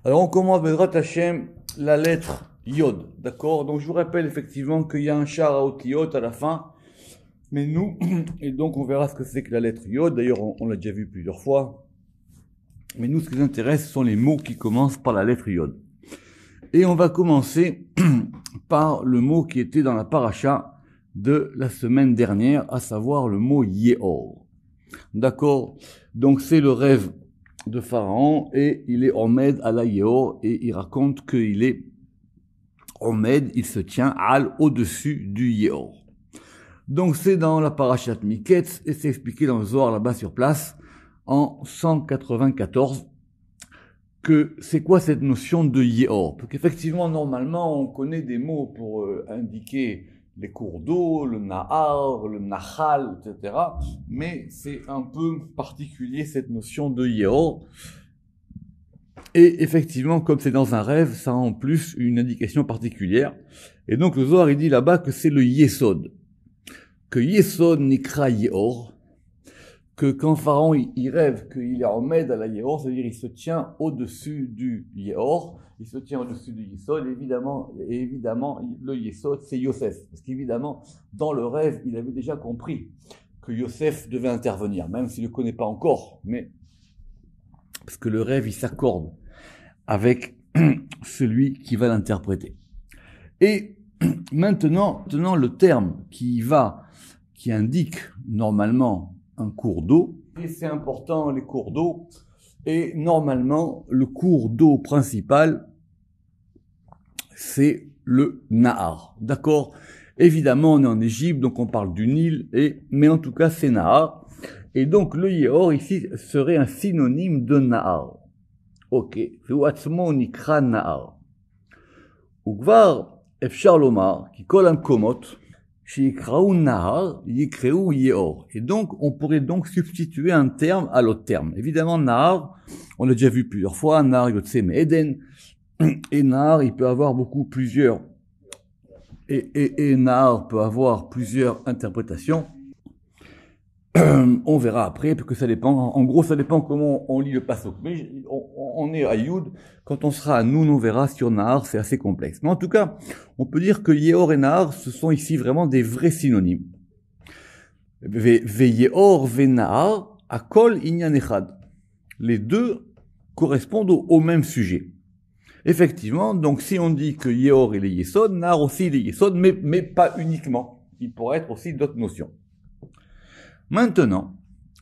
Alors on commence Bezrat Hashem, la lettre Yod, d'accord? Donc je vous rappelle effectivement qu'il y a un Sharaot Yod à la fin, mais nous, et donc on verra ce que c'est que la lettre Yod, d'ailleurs on l'a déjà vu plusieurs fois, mais nous ce qui nous intéresse sont les mots qui commencent par la lettre Yod. Et on va commencer par le mot qui était dans la paracha de la semaine dernière, à savoir le mot Yehor. D'accord? Donc c'est le rêve de Pharaon et il est Omed à la Yehor et il raconte qu'il est Omed, il se tient al au-dessus du Yehor. Donc c'est dans la parashat Miketz et c'est expliqué dans le Zohar là-bas sur place en 194 que c'est quoi cette notion de Yehor. Parce qu'effectivement normalement on connaît des mots pour indiquer les cours d'eau, le Nahar, le Nahal, etc. Mais c'est un peu particulier cette notion de Yehor. Et effectivement, comme c'est dans un rêve, ça a en plus une indication particulière. Et donc le Zohar il dit là-bas que c'est le Yesod. Que Yesod nikra Yehor. Que quand Pharaon il rêve qu'il est Omed à la Yehor, c'est-à-dire il se tient au-dessus du Yehor. Il se tient au-dessus du Yesod, évidemment, le Yesod, c'est Yosef. Parce qu'évidemment, dans le rêve, il avait déjà compris que Yosef devait intervenir, même s'il ne le connaît pas encore, mais parce que le rêve, il s'accorde avec celui qui va l'interpréter. Et maintenant, le terme qui indique normalement un cours d'eau, et c'est important, les cours d'eau, et normalement, le cours d'eau principal, c'est le Nahar. D'accord? Évidemment, on est en Égypte, donc on parle du Nil, mais en tout cas, c'est Nahar. Et donc, le Yehor, ici, serait un synonyme de Nahar. Ok. Ve'uatzmo nikra Nahar. Ukvar efshar lomar, ki kol hamkomot, shikraou Nahar, yikreou Yehor. Et donc, on pourrait donc substituer un terme à l'autre terme. Évidemment, Nahar, on l'a déjà vu plusieurs fois, Nahar yotse me'eden, et Nahar, il peut avoir plusieurs, et Nahar peut avoir plusieurs interprétations. On verra après, parce que ça dépend, en gros, ça dépend comment on lit le pasuk. Mais on est à Yud, quand on sera à Noun, on verra sur Nahar, c'est assez complexe. Mais en tout cas, on peut dire que Yehor et Nahar, ce sont ici vraiment des vrais synonymes. Yehor ve Nahar, akol inyan echad. Les deux correspondent au même sujet. Effectivement, donc si on dit que Yehor il est Yesod, Nahar aussi il est Yesod, mais pas uniquement. Il pourrait être aussi d'autres notions. Maintenant,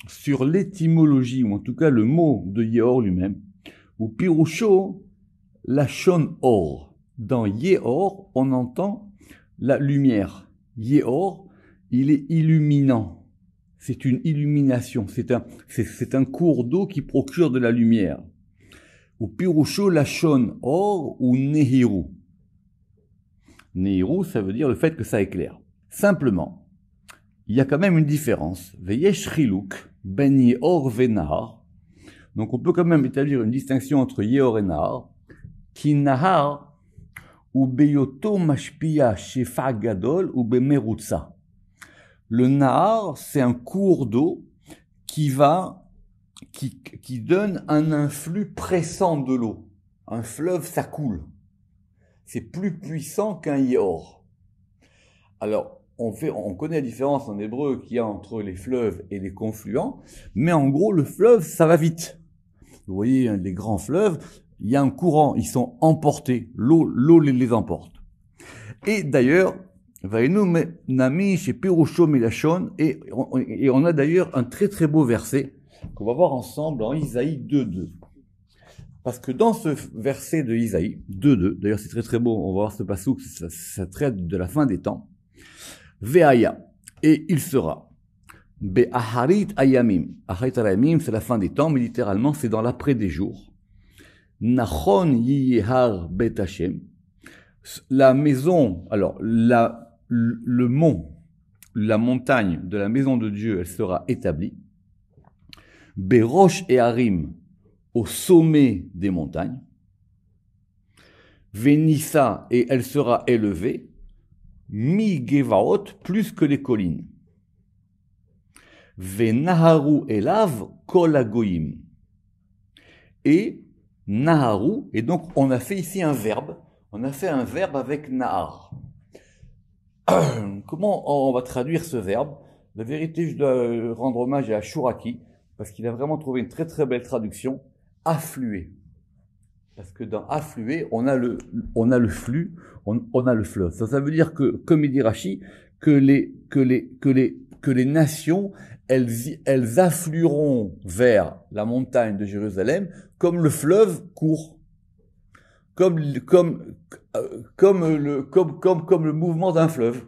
sur l'étymologie, ou en tout cas le mot de Yehor lui-même, ou Pirusho, la Shon Or. Dans Yehor, on entend la lumière. Yehor, il est illuminant. C'est une illumination. C'est un cours d'eau qui procure de la lumière. Ou Pirusho, la Shon Or, ou Nehiru. Nehiru, ça veut dire le fait que ça éclaire. Simplement, il y a quand même une différence. Veyesh chiluk ben Yehor ve Nahar. Donc on peut quand même établir une distinction entre Yehor et Nahar. Ki Nahar ou beyoto mashpia shefa gadol ou bemerutza. Le Nahar, c'est un cours d'eau qui donne un influx pressant de l'eau. Un fleuve, ça coule. C'est plus puissant qu'un Yehor. Alors, on connaît la différence en hébreu qu'il y a entre les fleuves et les confluents, mais en gros, le fleuve, ça va vite. Vous voyez, les grands fleuves, il y a un courant, ils sont emportés, l'eau les emporte. Et d'ailleurs, Vainu nami chez Pirusho Milachon, et on a d'ailleurs un très très beau verset qu'on va voir ensemble en Isaïe 2.2. Parce que dans ce verset de Isaïe 2.2, d'ailleurs c'est très très beau, on va voir ce passouk, ça traite de la fin des temps. Ve'aya, et il sera. Be'aharit ayamim. Aharit ayamim, c'est la fin des temps, mais littéralement, c'est dans l'après des jours. Nachon yihar bet Hashem. La maison, alors, le mont, la montagne de la maison de Dieu, elle sera établie. Be'rosh et harim, au sommet des montagnes. Ve'nissa, et elle sera élevée. Mi Gevaot, plus que les collines. Venaharu elav kol hagoyim. Et Naharu, et donc on a fait ici un verbe. On a fait un verbe avec Nahar. Comment on va traduire ce verbe? La vérité, je dois rendre hommage à Shuraki, parce qu'il a vraiment trouvé une très très belle traduction. Affluer. Parce que dans affluer, on a le flux, on a le fleuve. Ça veut dire que, comme il dit Rashi, que les nations, elles afflueront vers la montagne de Jérusalem comme le fleuve court. Comme le mouvement d'un fleuve.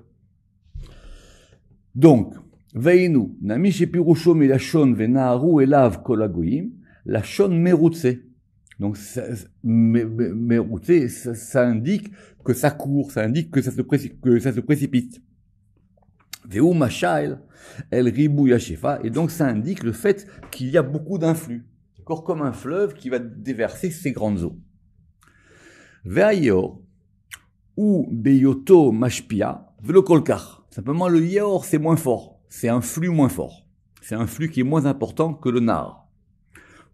Donc, Veinu, Nami Shepirusho Milashon Venaharu Elav Kolagoyim, la Shon Merutse. Donc, Merutse, ça indique que ça court, ça indique que ça se précipite. Veu Mashael, El Ribu Yashefa, et donc ça indique le fait qu'il y a beaucoup d'influx. D'accord, comme un fleuve qui va déverser ses grandes eaux. Ve'ayor, ou beyoto mashpia, velo kolkar. Simplement, le yor, c'est moins fort. C'est un flux moins fort. C'est un flux qui est moins important que le nar.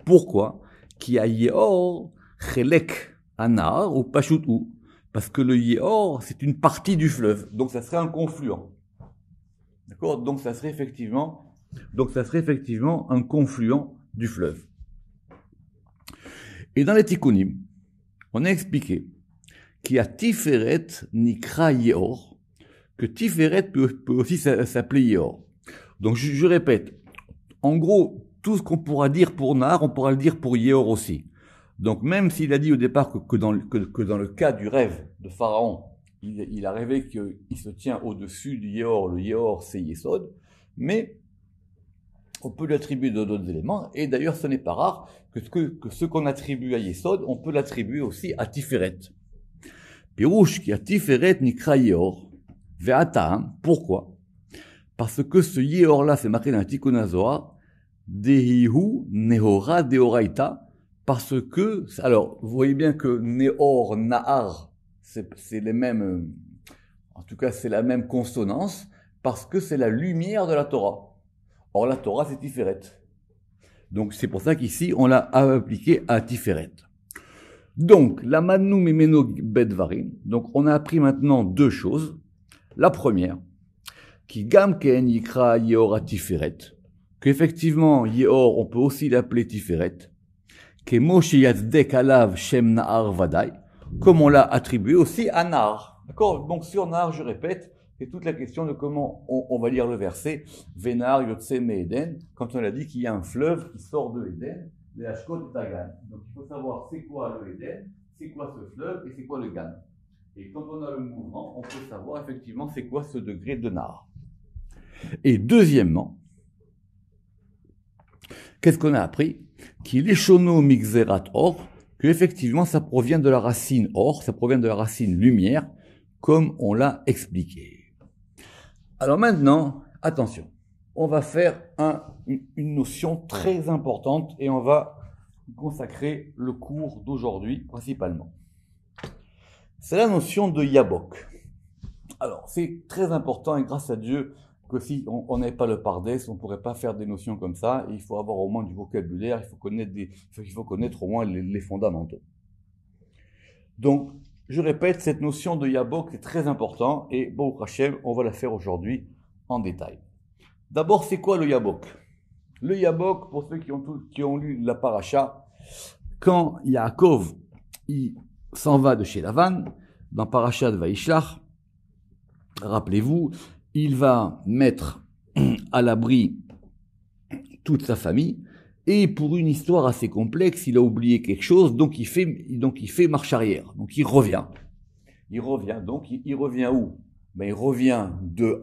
Pourquoi? Qui a yor, chelek, anar, ou pashut ou. Parce que le yor, c'est une partie du fleuve. Donc, ça serait un confluent. D'accord? Donc, ça serait effectivement un confluent du fleuve. Et dans les tikkunim, on a expliqué qu'il y a Tiferet Nikra Yeor, que Tiferet peut aussi s'appeler Yeor. Donc je répète, en gros, tout ce qu'on pourra dire pour Nar, on pourra le dire pour Yeor aussi. Donc même s'il a dit au départ que dans le cas du rêve de Pharaon, il a rêvé qu'il se tient au-dessus du Yeor, le Yeor c'est Yesod, mais on peut lui attribuer d'autres éléments, et d'ailleurs ce n'est pas rare que ce qu'on attribue à Yesod, on peut l'attribuer aussi à Tiferet. Pirouche qui a Tiferet Nikra Yeor, Ve'atam, pourquoi? Parce que ce Yeor là, c'est marqué dans le Tikkun HaZohar, Dehihu Nehora Deoraita, parce que, alors, vous voyez bien que Nehor, Nahar, c'est les mêmes, en tout cas c'est la même consonance, parce que c'est la lumière de la Torah. Or, la Torah, c'est Tiferet. Donc, c'est pour ça qu'ici, on l'a appliqué à Tiferet. Donc, la Manu Mimeno Bedvarim. Donc, on a appris maintenant deux choses. La première, qui Gam Ken Yikra Yeor à Tiferet. Qu'effectivement, Yeor, on peut aussi l'appeler Tiferet. Que Moshe Yazdek Alav Shem Nahar Vadai. Comme on l'a attribué aussi à Nahar. D'accord? Donc, sur Nahar, je répète, c'est toute la question de comment on va lire le verset Venar Yotse Me'eden, quand on a dit qu'il y a un fleuve qui sort de Éden, les Hashkot Tagan. Donc il faut savoir c'est quoi le Éden, c'est quoi ce fleuve et c'est quoi le Gan. Et quand on a le mouvement, on peut savoir effectivement c'est quoi ce degré de Nar. Et deuxièmement, qu'est-ce qu'on a appris? Qu'il est Shono Mixerat Or, que effectivement ça provient de la racine Or, ça provient de la racine lumière, comme on l'a expliqué. Alors maintenant, attention, on va faire une notion très importante et on va consacrer le cours d'aujourd'hui principalement. C'est la notion de Yabok. Alors, c'est très important et grâce à Dieu que si on n'avait pas le Pardes, on ne pourrait pas faire des notions comme ça. Et il faut avoir au moins du vocabulaire, il faut connaître au moins les fondamentaux. Donc, je répète, cette notion de Yabok est très importante et Baruch Hashem, on va la faire aujourd'hui en détail. D'abord, c'est quoi le Yabok? Le Yabok, pour ceux qui ont lu la paracha, quand Yaakov il s'en va de chez Lavan, dans paracha de Vaishlach, rappelez-vous, il va mettre à l'abri toute sa famille. Et pour une histoire assez complexe, il a oublié quelque chose, donc il fait marche arrière. Donc il revient. Il revient où? Ben, il revient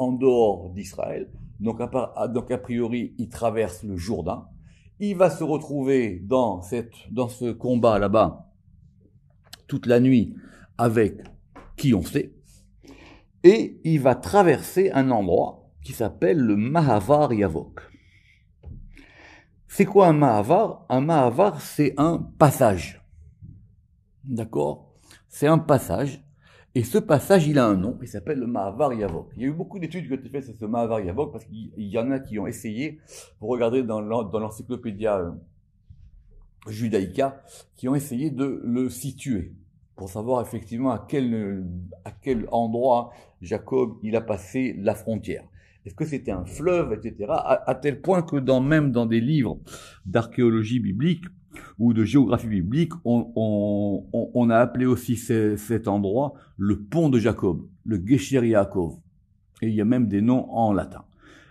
en dehors d'Israël. Donc a priori, il traverse le Jourdain. Il va se retrouver dans ce combat là-bas toute la nuit avec qui on sait. Et il va traverser un endroit qui s'appelle le Mahavar Yavok. C'est quoi un Mahavar? Un Mahavar, c'est un passage. D'accord? C'est un passage. Et ce passage, il a un nom. Il s'appelle le Mahavar Yavok. Il y a eu beaucoup d'études qui ont été faites sur ce Mahavar Yavok parce qu'il y en a qui ont essayé. Vous regardez dans l'encyclopédia judaïca qui ont essayé de le situer pour savoir effectivement à quel endroit Jacob il a passé la frontière. Est-ce que c'était un fleuve, etc. À tel point que même dans des livres d'archéologie biblique ou de géographie biblique, on a appelé aussi cet endroit le pont de Jacob, le Gesher Yaakov. Et il y a même des noms en latin.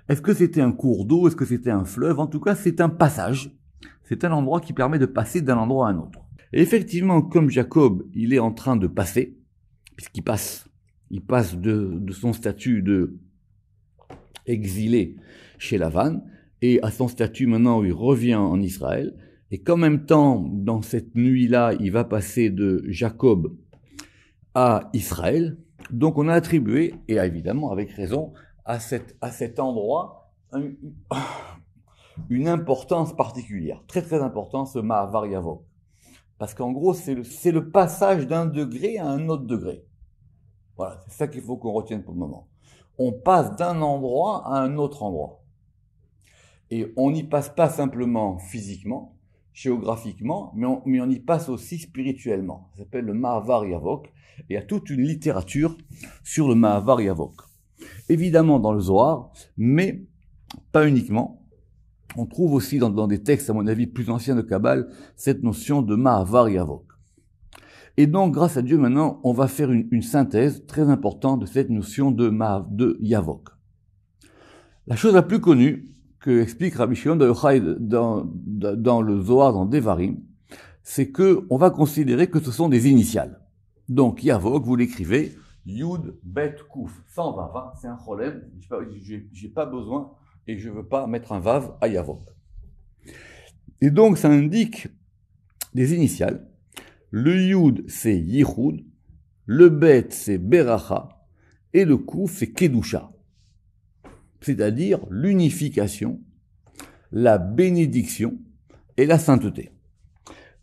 Est-ce que c'était un cours d'eau? Est-ce que c'était un fleuve? En tout cas, c'est un passage. C'est un endroit qui permet de passer d'un endroit à un autre. Et effectivement, comme Jacob, il est en train de passer, puisqu'il passe de son statut de exilé chez Lavan, et à son statut maintenant où il revient en Israël, et qu'en même temps, dans cette nuit-là, il va passer de Jacob à Israël. Donc on a attribué, et évidemment avec raison, à cet endroit une importance particulière, très très importante, ce Ma'avar Yavok. Parce qu'en gros, c'est le passage d'un degré à un autre degré. Voilà, c'est ça qu'il faut qu'on retienne pour le moment. On passe d'un endroit à un autre endroit. Et on n'y passe pas simplement physiquement, géographiquement, mais on y passe aussi spirituellement. Ça s'appelle le Ma'avar Yavok. Et il y a toute une littérature sur le Ma'avar Yavok. Évidemment dans le Zohar, mais pas uniquement. On trouve aussi dans des textes, à mon avis, plus anciens de Kabbale, cette notion de Ma'avar Yavok. Et donc, grâce à Dieu, maintenant, on va faire une synthèse très importante de cette notion de Yavok. La chose la plus connue que explique Rabbi Shimon Bar Yochai dans le Zohar, dans Devarim, c'est que on va considérer que ce sont des initiales. Donc, Yavok, vous l'écrivez, Yud, Bet, Kouf, sans vav, hein, c'est un problème, j'ai pas besoin, et je veux pas mettre un vav à Yavok. Et donc, ça indique des initiales. Le Yud, c'est Yichud, le Bet, c'est Beracha, et le Kouf, c'est Kedusha. C'est-à-dire l'unification, la bénédiction et la sainteté.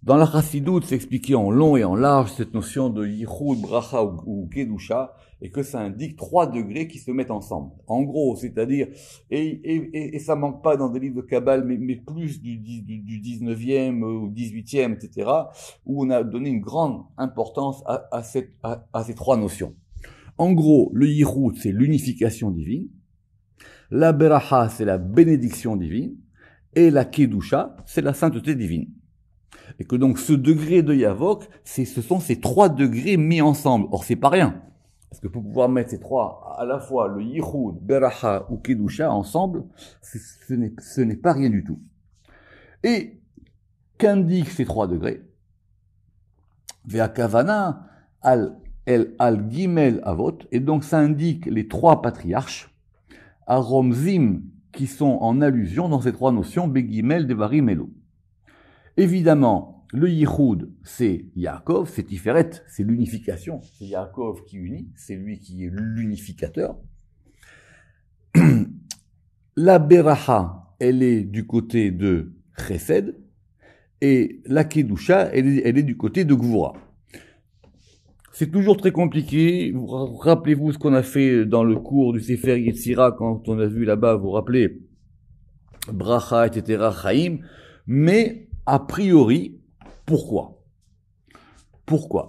Dans la Chassidoute, c'est expliqué en long et en large cette notion de Yichud, Bracha ou Kedusha, et que ça indique 3 degrés qui se mettent ensemble. En gros, c'est-à-dire, et ça manque pas dans des livres de Kabbale, mais plus du 19e ou 18e, etc., où on a donné une grande importance à ces 3 notions. En gros, le Yichud, c'est l'unification divine, la Beracha, c'est la bénédiction divine, et la Kedusha, c'est la sainteté divine. Et que donc ce degré de Yavok, ce sont ces 3 degrés mis ensemble. Or, c'est pas rien. Parce que pour pouvoir mettre ces 3, à la fois le Yichud, Beracha ou Kedusha ensemble, ce n'est pas rien du tout. Et qu'indiquent ces 3 degrés? Ve'akavana al Gimel Avot. Et donc ça indique les 3 patriarches, à Romzim, qui sont en allusion dans ces 3 notions, Begimel, Devarim, Elo. Évidemment, le Yichud, c'est Yaakov, c'est Tiferet, c'est l'unification. C'est Yaakov qui unit, c'est lui qui est l'unificateur. La Beracha, elle est du côté de Chesed, et la Kedusha, elle est du côté de Gvura. C'est toujours très compliqué. Rappelez-vous ce qu'on a fait dans le cours du Sefer Yetzira, quand on a vu là-bas, vous rappelez, Bracha, etc., Chaim, mais a priori, pourquoi?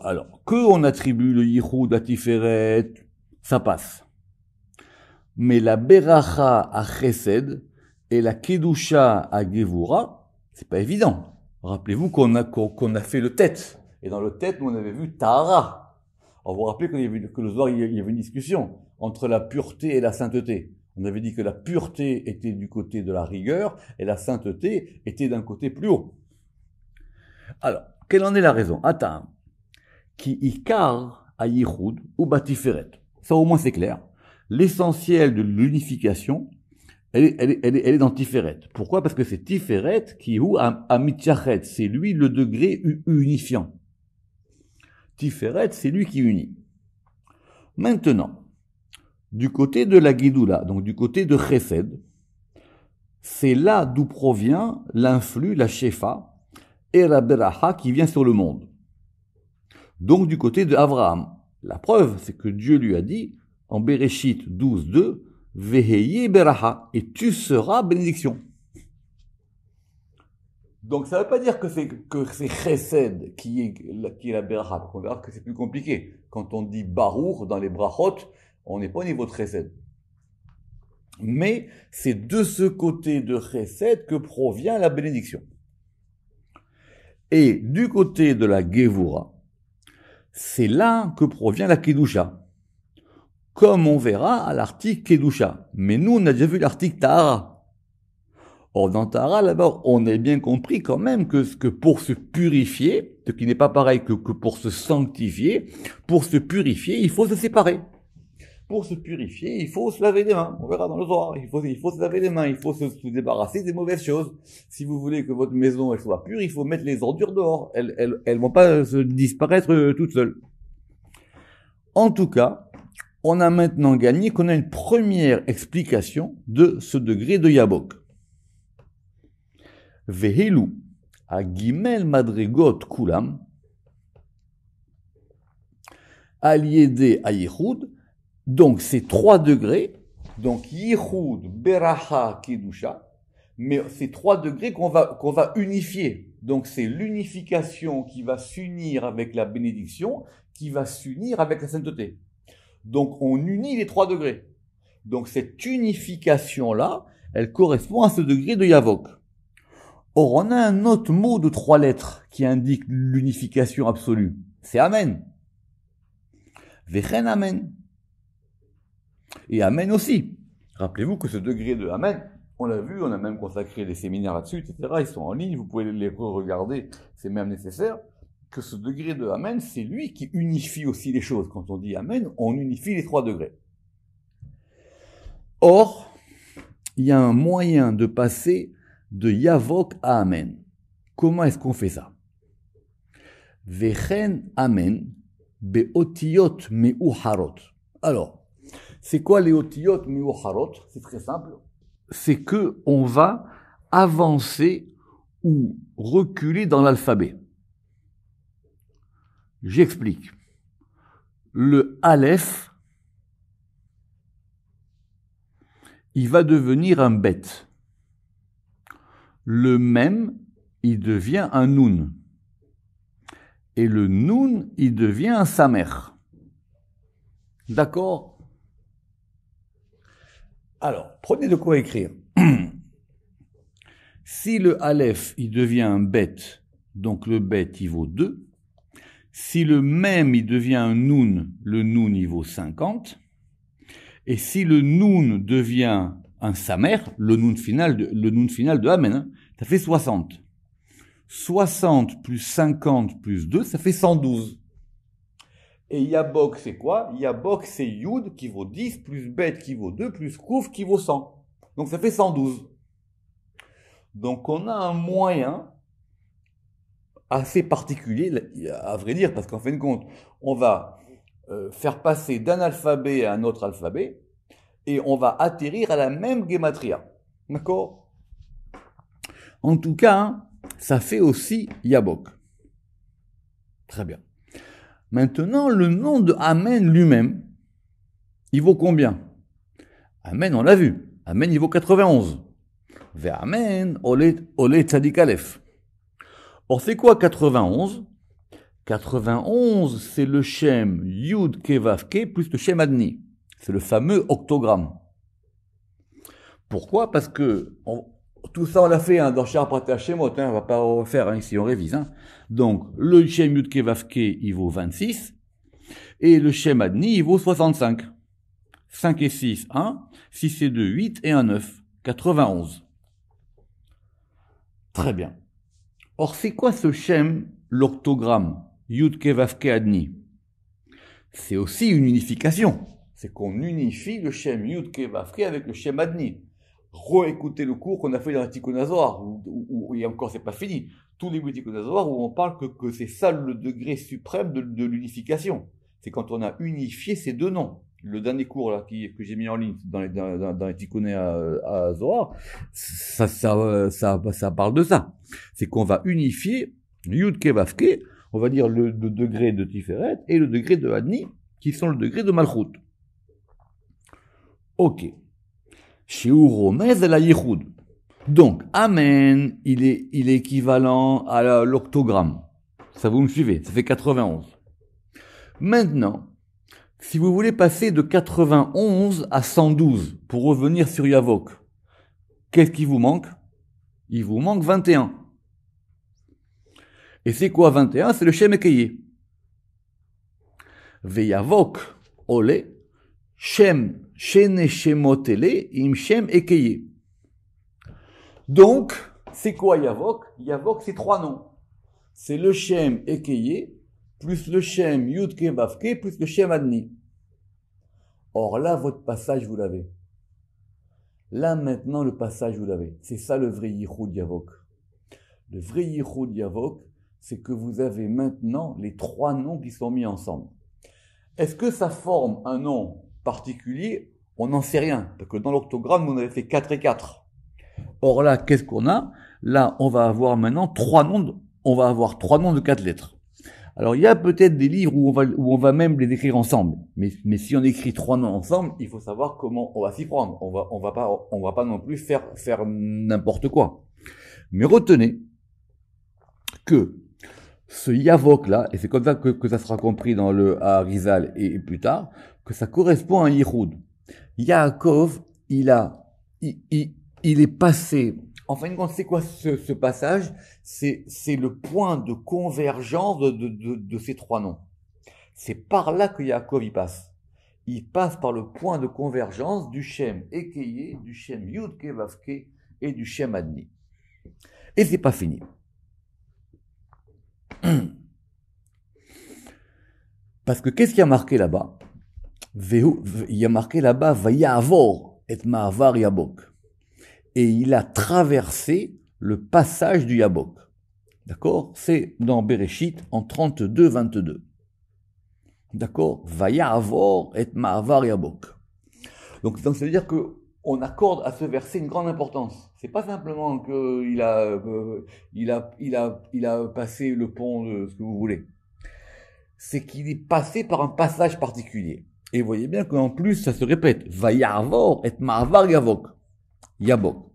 Alors, qu'on attribue le Yichud à Tiferet, ça passe. Mais la Beracha à Chesed et la Kedusha à Gevura, c'est pas évident. Rappelez-vous qu'on a fait le tête. Et dans le tête, nous on avait vu Tahara. Alors vous vous rappelez que le soir, il y avait une discussion entre la pureté et la sainteté. On avait dit que la pureté était du côté de la rigueur et la sainteté était d'un côté plus haut. Alors, quelle en est la raison? Attends. Qui ikar a Yichud ou batiferet. Ça au moins c'est clair. L'essentiel de l'unification, elle est dans Tiferet. Pourquoi? Parce que c'est Tiferet qui ou a mitjachet. C'est lui le degré unifiant. Tiferet, c'est lui qui unit. Maintenant, du côté de la Gidoula, donc du côté de Chesed, c'est là d'où provient l'influx, la Shefa, et la Beracha qui vient sur le monde. Donc du côté de Abraham. La preuve, c'est que Dieu lui a dit, en Bereshit 12.2, Veheye Beracha, et tu seras bénédiction. Donc ça ne veut pas dire que c'est chesed qui est la beracha, parce qu'on verra que c'est plus compliqué. Quand on dit barour dans les brachot, on n'est pas au niveau de chesed. Mais c'est de ce côté de chesed que provient la bénédiction. Et du côté de la Gevura, c'est là que provient la Kedusha. Comme on verra à l'article Kedusha. Mais nous, on a déjà vu l'article Tahara. Or, dans Tahara, là-bas, on a bien compris quand même que pour se purifier, ce qui n'est pas pareil que pour se sanctifier, pour se purifier, il faut se séparer. Pour se purifier, il faut se laver les mains. On verra dans le Zohar. Il faut se laver les mains. Il faut se débarrasser des mauvaises choses. Si vous voulez que votre maison elle soit pure, il faut mettre les ordures dehors. Elles vont pas se disparaître toutes seules. En tout cas, on a maintenant gagné qu'on a une première explication de ce degré de Yabok. Vehelu a gimel madregot kulam aliede a yichud. Donc, c'est 3 degrés. Donc, Yichud, Beracha, Kedusha. Mais c'est 3 degrés qu'on va unifier. Donc, c'est l'unification qui va s'unir avec la bénédiction, qui va s'unir avec la sainteté. Donc, on unit les 3 degrés. Donc, cette unification-là, elle correspond à ce degré de Yavok. Or, on a un autre mot de 3 lettres qui indique l'unification absolue. C'est Amen. Vechen Amen. Et Amen aussi. Rappelez-vous que ce degré de Amen, on l'a vu, on a même consacré des séminaires là-dessus, etc. Ils sont en ligne, vous pouvez les regarder, c'est même nécessaire. Que ce degré de Amen, c'est lui qui unifie aussi les choses. Quand on dit Amen, on unifie les 3 degrés. Or, il y a un moyen de passer de Yavok à Amen. Comment est-ce qu'on fait ça? Vechen Amen beotiyot meuharot. Alors, c'est quoi les otiyot meuharot? C'est très simple. C'est que on va avancer ou reculer dans l'alphabet. J'explique. Le Aleph, il va devenir un bet. Le Mem, il devient un Nun. Et le Nun, il devient un Samer. D'accord? Alors, prenez de quoi écrire. Si le Aleph, il devient un bet, donc le bet, il vaut 2. Si le Mem, il devient un Nun, le Nun, il vaut 50. Et si le Nun devient un Samer, le Nun final de Amen, hein, ça fait 60. 60 plus 50 plus 2, ça fait 112. Et Yabok, c'est quoi? Yabok, c'est Yud qui vaut 10, plus Bet qui vaut 2, plus Kouf qui vaut 100. Donc ça fait 112. Donc on a un moyen assez particulier, à vrai dire, parce qu'en fin de compte, on va faire passer d'un alphabet à un autre alphabet, et on va atterrir à la même gematria. D'accord? En tout cas, hein, ça fait aussi Yabok. Très bien. Maintenant, le nom de Amen lui-même, il vaut combien? Amen, on l'a vu. Amen, il vaut 91. Ve Amen, Ole Tzadik Aleph. Or, c'est quoi 91? 91, c'est le Shem Yud Kevavke plus le Shem Adni. C'est le fameux octogramme. Pourquoi? Parce que tout ça, on l'a fait dans Shar Pratei Shemot, on va pas refaire ici, on révise. Donc, le Shem Yud Kevavke, il vaut 26, et le Shem Adni, il vaut 65. 5 et 6, 1, 6 et 2, 8, et 1, 9. 91. Très bien. Or, c'est quoi ce Shem, l'octogramme, Yud Kevavke Adni? C'est aussi une unification. C'est qu'on unifie le Shem Yud Kevavke avec le Shem Adni. Réécoutez le cours qu'on a fait dans la Tikkun HaZohar, et encore c'est pas fini. Tous les Tikkun HaZohar où on parle que c'est ça le degré suprême de l'unification. C'est quand on a unifié ces deux noms. Le dernier cours là, que j'ai mis en ligne dans les Tikkun HaZohar, ça parle de ça. C'est qu'on va unifier Yud Kevavke, on va dire le degré de Tiferet et le degré de Adni, qui sont le degré de Malchut. Ok. Shiur Romez la Yichud. Donc, Amen, il est équivalent à l'octogramme. Ça, vous me suivez, ça fait 91. Maintenant, si vous voulez passer de 91 à 112 pour revenir sur Yavok, qu'est-ce qui vous manque? Il vous manque 21. Et c'est quoi 21? C'est le Shem Ekeye. Veyavok, ole, Shem, Shene Shemotele, im Shem Ekeye. Donc, c'est quoi Yavok? Yavok, c'est 3 noms. C'est le Shem Ekeye, plus le Shem Yudke Vavke, plus le Shem Adni. Or là, votre passage, vous l'avez. Là, maintenant, le passage, vous l'avez. C'est ça le vrai Yichud Yavok. Le vrai Yichud Yavok, c'est que vous avez maintenant les 3 noms qui sont mis ensemble. Est-ce que ça forme un nom particulier? On n'en sait rien, parce que dans l'octogramme, on avait fait 4 et 4. Or là, qu'est-ce qu'on a? Là, on va avoir maintenant 3 noms, on va avoir 3 noms de 4 lettres. Alors, il y a peut-être des livres où on va même les écrire ensemble. Mais si on écrit 3 noms ensemble, il faut savoir comment on va s'y prendre. On va pas non plus faire n'importe quoi. Mais retenez que ce Yavok là, et c'est comme ça que ça sera compris dans le Harizal et plus tard, que ça correspond à un Yichud. Yaakov, il est passé. En fin de compte, c'est quoi ce passage? C'est le point de convergence de ces 3 noms. C'est par là que Yaakov y passe. Il passe par le point de convergence du Shem Ekeye, du Shem Yudke Vavke et du Shem Adni. Et c'est pas fini. Parce que qu'est-ce qu'il y a marqué là-bas? Il y a marqué là-bas Vayavor et Ma'avar Yabok. Et il a traversé le passage du Yabok. D'accord? C'est dans Bereshit en 32-22. D'accord? Vayavor et Ma'avar Yabok. Donc ça veut dire que on accorde à ce verset une grande importance. C'est pas simplement qu'il a passé le pont de ce que vous voulez. C'est qu'il est passé par un passage particulier. Et vous voyez bien qu'en plus, ça se répète. Vayavor et Ma'avar Yabok. Yabok.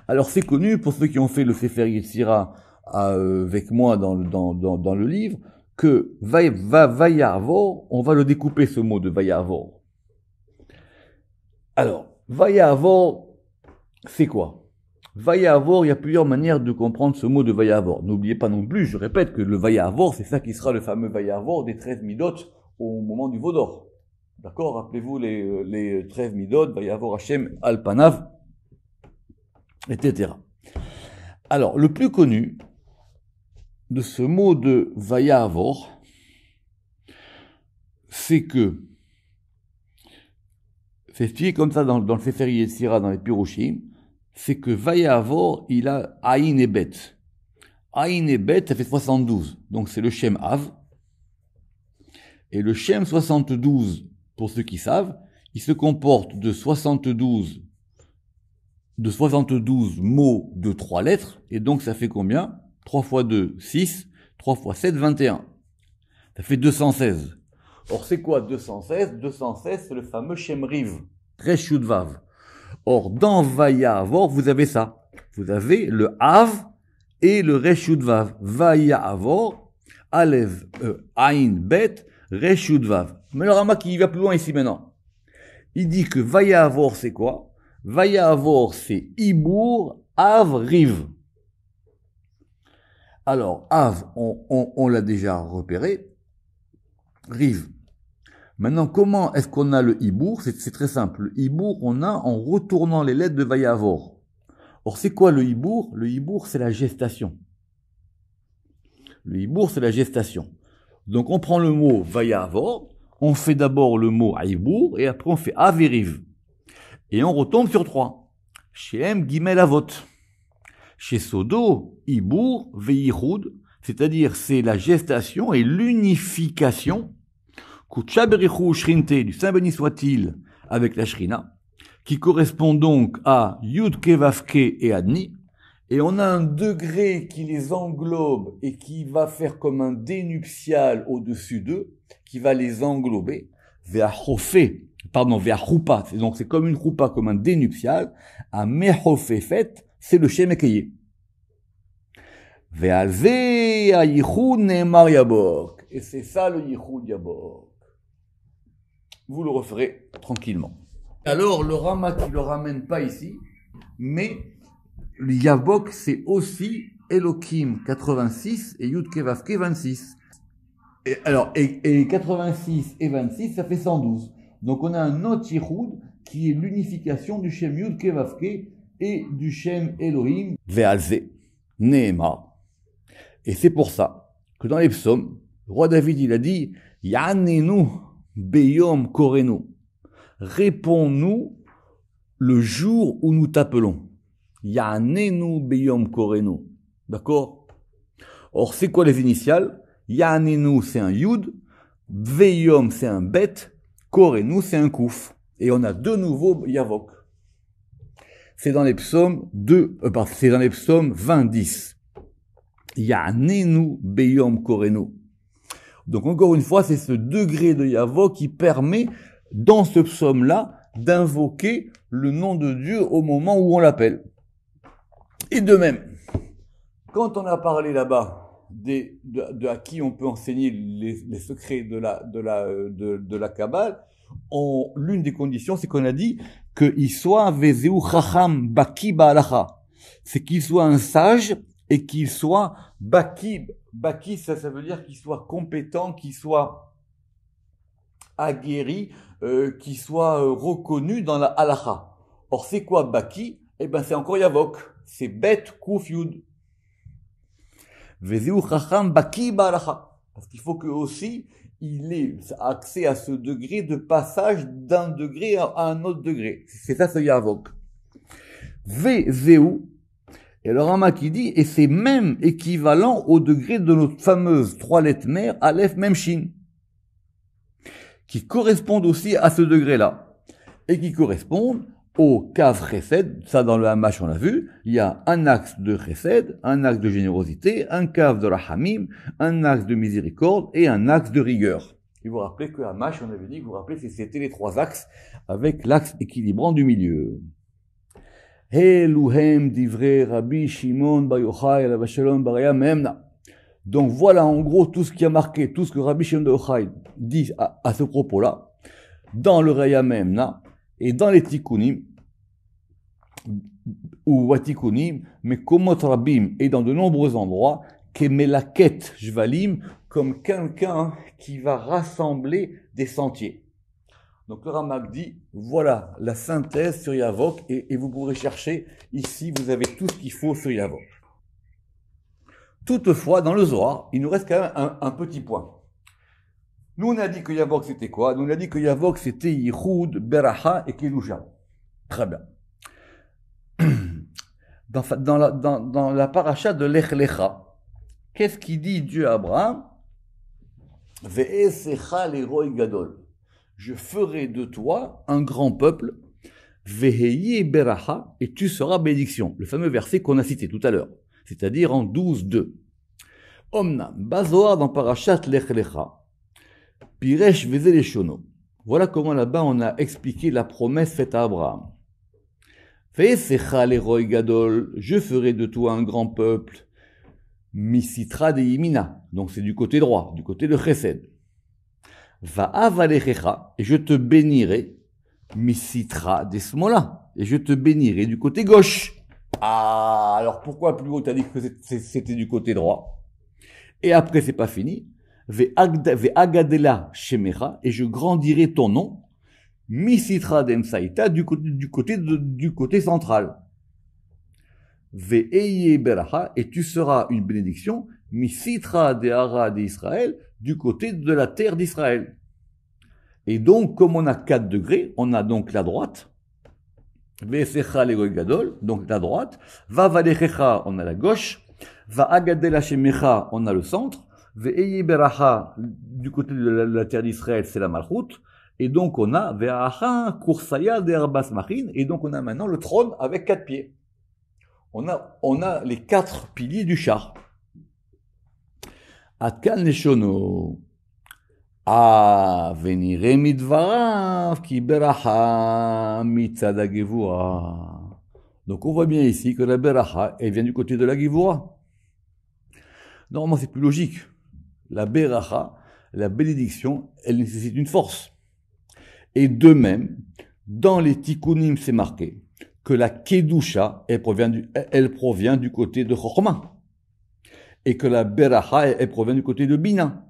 Alors c'est connu pour ceux qui ont fait le Sefer Yetzira avec moi dans le livre que Vayavor, on va le découper ce mot de Vayavor. Alors, Vayavor, c'est quoi? Vayavor, il y a plusieurs manières de comprendre ce mot de Vayavor. N'oubliez pas non plus, je répète que le Vayavor, c'est ça qui sera le fameux Vayavor des 13 midot au moment du Vaudor. D'accord? Rappelez-vous les 13 midot, Vayavor Hashem Alpanav, etc. Alors, le plus connu de ce mot de Vayavor, c'est que, c'est expliqué comme ça dans le Sefer Yetzira, dans les Pirushim, c'est que Vayavor, il a Aïn et Bet. Aïn et Bet, ça fait 72. Donc c'est le Shem Av. Et le Shem 72, pour ceux qui savent, il se comporte de 72 mots de 3 lettres. Et donc ça fait combien? 3 fois 2, 6. 3 fois 7, 21. Ça fait 216. Or, c'est quoi 216? 216, c'est le fameux Shem Riv, Resh Yud Vav. Or, dans Vayavor, vous avez ça. Vous avez le Av et le Resh Yud Vav. Vayavor, Alev, Ain, Bet, Resh Yud Vav. Mais le Rama qui va plus loin ici maintenant. Il dit que Vayavor, c'est quoi? Vayavor, c'est Ibour, Av, Riv. Alors, Av, on l'a déjà repéré. Riv. Maintenant, comment est-ce qu'on a le Ibour? C'est très simple. Le Ibour, on a en retournant les lettres de Vayavor. Or, c'est quoi le Ibour? Le Ibour, c'est la gestation. Le Ibour, c'est la gestation. Donc, on prend le mot Vayavor, on fait d'abord le mot Ibour, et après on fait Averiv. Et on retombe sur 3. Chez M, Gimel Avot. Chez Sodo, Ibour, Veichud, c'est-à-dire c'est la gestation et l'unification, Kuchaberichu Shrinte, du Saint béni soit-il, avec la Shrina, qui correspond donc à Yudke, Vavke et Adni, et on a un degré qui les englobe et qui va faire comme un dénuptial au-dessus d'eux, qui va les englober. ve'achoupa, donc c'est comme une choupa, comme un dénuptial, à mehofefet, c'est le shem ekeye. Ve'alze hayichud ne'emar yabok. Et c'est ça le yichud yabok. Vous le referez tranquillement. Alors, le Rama qui le ramène pas ici, mais le Yavok, c'est aussi Elohim 86 et Yud Kevavke 26. Et 86 et 26, ça fait 112. Donc, on a un autre Yichud qui est l'unification du Shem Yud Kevavke et du Shem Elohim. Ve'alze, Nehemar. Et c'est pour ça que dans les psaumes, le roi David, il a dit, Ya'anenu beyom korenu. Réponds-nous le jour où nous t'appelons. Ya'anenu beyom korenu. D'accord? Or, c'est quoi les initiales? Ya'anenu, c'est un yud. Beyom, c'est un bet. Korenu, c'est un kouf. Et on a de nouveau Yavok. C'est dans les psaumes 20, 10. Ya'anenu beyom korenu. Donc encore une fois, c'est ce degré de Yavok qui permet, dans ce psaume-là, d'invoquer le nom de Dieu au moment où on l'appelle. Et de même, quand on a parlé là-bas de à qui on peut enseigner les secrets de la Kabbale, l'une des conditions, c'est qu'on a dit qu'il soit vezeu chacham baki ba'alacha. C'est qu'il soit un sage et qu'il soit baki. Baki, ça veut dire qu'il soit compétent, qu'il soit aguerri, qu'il soit reconnu dans la halacha. Or, c'est quoi baki? Eh ben, c'est encore Yavok. C'est bet kouf yud. Vezeu chacham baki ba'alacha. Parce qu'il faut que aussi, il ait accès à ce degré de passage d'un degré à un autre degré. C'est ça, ce Yavok. Vezeu. Et le Rama qui dit, et c'est même équivalent au degré de notre fameuse 3 lettres mères, Aleph, Mem, Shin, qui correspondent aussi à ce degré-là, et qui correspondent au Kav Chesed. Ça, dans le Hamash, on l'a vu, il y a un axe de Chesed, un axe de générosité, un Kav de Rahamim, un axe de miséricorde et un axe de rigueur. Et vous vous rappelez que Hamash, on avait dit, vous vous rappelez, c'était les 3 axes, avec l'axe équilibrant du milieu. Eluhem divrei Rabbi Shimon bar Yochai alav shalom bar Yam Memna. Donc voilà en gros tout ce qui a marqué, tout ce que Rabbi Shimon bar Yochai dit à ce propos-là, dans le Raya Memna et dans les Tikkunim, ou Watikunim, mais Komot Rabim, et dans de nombreux endroits, Kemelaket Jvalim, comme quelqu'un qui va rassembler des sentiers. Donc le Ramak dit, voilà la synthèse sur Yavok, et vous pourrez chercher, ici vous avez tout ce qu'il faut sur Yavok. Toutefois, dans le Zohar, il nous reste quand même un petit point. Nous on a dit que Yavok c'était quoi? Nous on a dit que Yavok c'était Yichud, Beracha et Kedusha. Très bien. Dans la paracha de Lech Lecha, qu'est-ce qu'il dit Dieu à Abraham? Ve'esecha l'eroi gadol. Je ferai de toi un grand peuple, Veheye beracha, et tu seras bénédiction. Le fameux verset qu'on a cité tout à l'heure, c'est-à-dire en 12:2. Omnam, Bazoar dans Parashat Lech Lecha, Piresh Vezeleshono. Voilà comment là-bas on a expliqué la promesse faite à Abraham. Ve'esecha l'eroi gadol, je ferai de toi un grand peuple, Misitra de Yimina, donc c'est du côté droit, du côté de Chesed. Va avalechecha, et je te bénirai, misitra desmola, et je te bénirai du côté gauche. Ah, alors pourquoi plus haut t'as dit que c'était du côté droit? Et après c'est pas fini. Ve agadela shemecha, et je grandirai ton nom, misitra demsaïta, du côté central. Ve eye beracha, et tu seras une bénédiction, misitra de hara d'Israël, du côté de la terre d'Israël. Et donc, comme on a 4 degrés, on a donc la droite, Ve'esecha l'egoy gadol, donc la droite, Va valechecha, on a la gauche, Va agadel hashemecha, on a le centre, Ve'eye beracha, du côté de la terre d'Israël, c'est la malchut, et donc on a Ve'acha kursaya de arbas machin, et donc on a maintenant le trône avec 4 pieds. On a les 4 piliers du char. Atkan leshono. ונראה מדבריו כי ברכה מצד הגבורה. Donc on voit bien ici que la beracha, elle vient du côté de la gevura. Normalement c'est plus logique. La beracha, la bénédiction, elle nécessite une force. Et de même, dans les tikkunim c'est marqué que la kedusha, elle provient du côté de Chokhmah. Et que la beracha, elle provient du côté de Bina.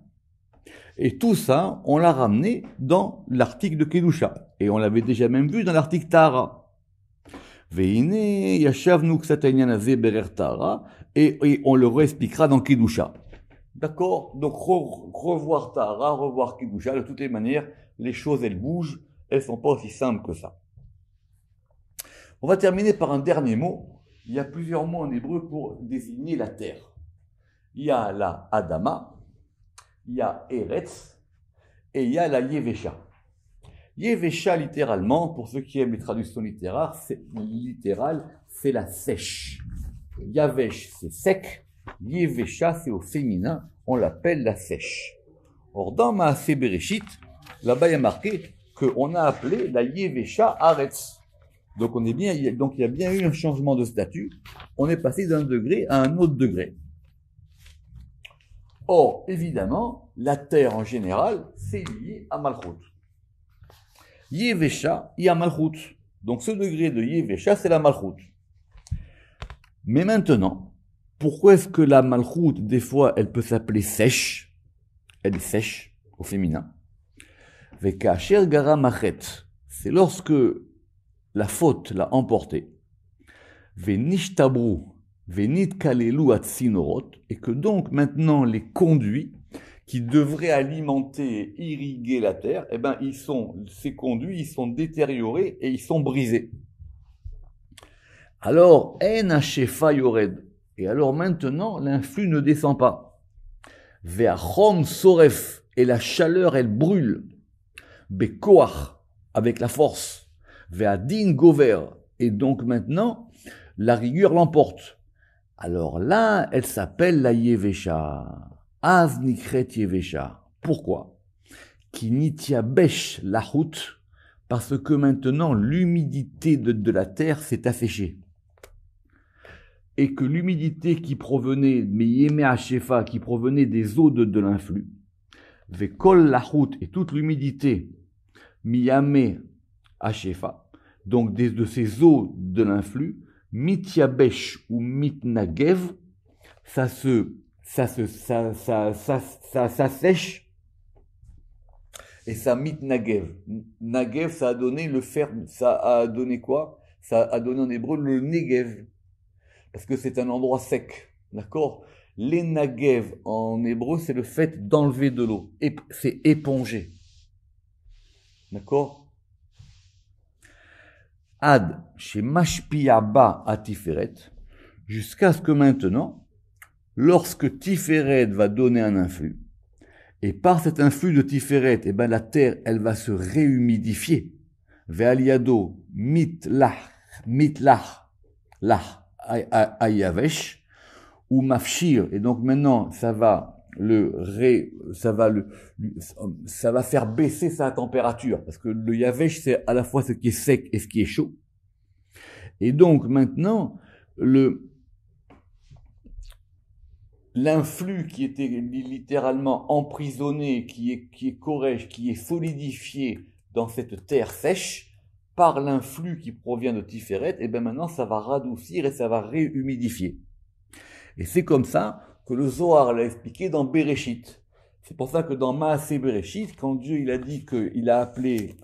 Et tout ça, on l'a ramené dans l'article de Kedusha. Et on l'avait déjà même vu dans l'article Tahara. Veine yashavnu ksat ha'inyan hazeh berer Tahara, et on le réexpliquera dans Kedusha. D'accord? Donc revoir Tahara, revoir Kedusha, de toutes les manières, les choses elles bougent, elles sont pas aussi simples que ça. On va terminer par un dernier mot. Il y a plusieurs mots en hébreu pour désigner la terre. Il y a la Adama, il y a Eretz, et il y a la Yevesha. Yevesha, littéralement, pour ceux qui aiment les traductions littérales, c'est la sèche. Yavesh, c'est sec. Yevesha, c'est au féminin. On l'appelle la sèche. Or, dans Maaseh Bereshit, là-bas, il y a marqué qu'on a appelé la Yevesha Aretz. Donc, il y a bien eu un changement de statut. On est passé d'un degré à un autre degré. Or, évidemment, la terre en général, c'est lié à Malchut. Yevesha, il y a Malchut. Donc ce degré de Yevesha, c'est la Malchut. Mais maintenant, pourquoi est-ce que la Malchut, des fois, elle peut s'appeler sèche? Elle est sèche, au féminin. Vekasher gara machet. C'est lorsque la faute l'a emporté. Venishtabru. Venit kalelu atsinorot, et que donc maintenant les conduits qui devraient alimenter et irriguer la terre, eh ben ces conduits, ils sont détériorés et ils sont brisés. Alors, en hashefa yored, et alors maintenant l'influx ne descend pas. Ve'achom soref, et la chaleur elle brûle. Bekoach, avec la force. Ve'adin gover, et donc maintenant la rigueur l'emporte. Alors là, elle s'appelle la Yevesha. Az nikret Yevesha. Pourquoi? Ki nitiabesh lahut, parce que maintenant l'humidité de la terre s'est asséchée. Et que l'humidité qui provenait, meyeme hashefa, qui provenait des eaux de l'influx, vekol lahut, et toute l'humidité, miyame hashefa, donc de ces eaux de l'influx, mityabesh ou mitnagev, ça sèche, et ça mitnagev. Nagev, ça a donné le fer, ça a donné quoi? Ça a donné en hébreu le negev, parce que c'est un endroit sec, d'accord? Les nagev en hébreu, c'est le fait d'enlever de l'eau, c'est éponger, d'accord? Ad, chez Mashpiyaba à Tiferet, jusqu'à ce que maintenant, lorsque Tiferet va donner un influx, et par cet influx de Tiferet, eh ben la terre, elle va se réhumidifier. Ve'aliado mitlach, ayavesh, ou mafshir, et donc maintenant, ça va faire baisser sa température, parce que le yavesh, c'est à la fois ce qui est sec et ce qui est chaud. Et donc maintenant, l'influx qui était littéralement emprisonné, qui est corrège, qui est solidifié dans cette terre sèche, par l'influx qui provient de Tiferet, et bien maintenant ça va radoucir et ça va réhumidifier. Et c'est comme ça que le Zohar l'a expliqué dans Bereshit. C'est pour ça que dans Maaseh Bereshit, quand Dieu il a dit qu'il a appelé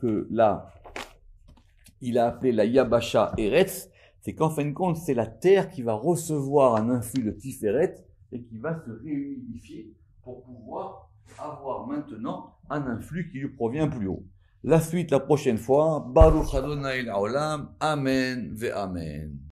la Yabasha Eretz, c'est qu'en fin de compte, c'est la terre qui va recevoir un influx de Tiferet et qui va se réhumidifier pour pouvoir avoir maintenant un influx qui lui provient plus haut. La suite la prochaine fois. Baruch Adonai l'Olam. Amen ve Amen.